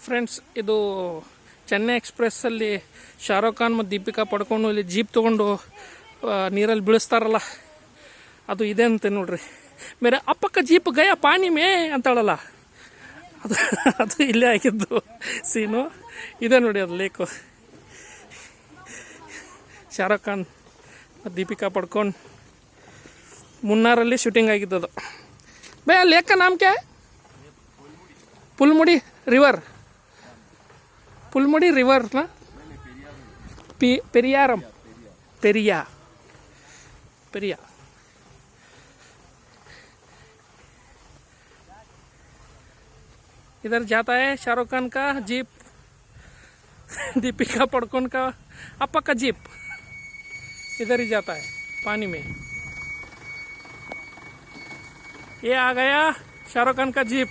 Friends, ಇದು ಚೆನ್ನೈ ಎಕ್ಸ್ಪ್ರೆಸ್ಸಲ್ಲಿ ಶಾರುಖ್ ಖಾನ್ ಮತ್ತು ದೀಪಿಕಾ ಪಡ್ಕೊಂಡು ಇಲ್ಲಿ ಜೀಪ್ ತೊಗೊಂಡು ನೀರಲ್ಲಿ ಬೀಳಿಸ್ತಾರಲ್ಲ, ಅದು ಇದೆ ಅಂತೆ ನೋಡ್ರಿ. ಮೇರೆ ಅಪ್ಪಕ್ಕ ಜೀಪ್ ಗಯ ಪಾನಿ ಮೇ ಅಂತಾಳಲ್ಲ, ಅದು ಅದು ಇಲ್ಲೇ ಆಗಿದ್ದು ಸೀನು. ಇದೆ ನೋಡಿ ಅದು ಲೇಕು. ಶಾರುಖ್ ಖಾನ್ ಮತ್ತು ದೀಪಿಕಾ ಪಡ್ಕೊಂಡು ಮುನ್ನಾರಲ್ಲಿ ಶೂಟಿಂಗ್ ಆಗಿದ್ದದು. ಭಯ ಲೇಕ ನಾಮ್ ಕ್ಯಾ? पुलमुड़ी रिवर, पुलमुड़ी रिवर ना, पेरियारम, पेरिया पेरिया. इधर जाता है शाहरुख खान का जीप, दीपिका पड़कोन का अप्पा का जीप इधर ही जाता है पानी में. ये आ गया शाहरुख खान का जीप.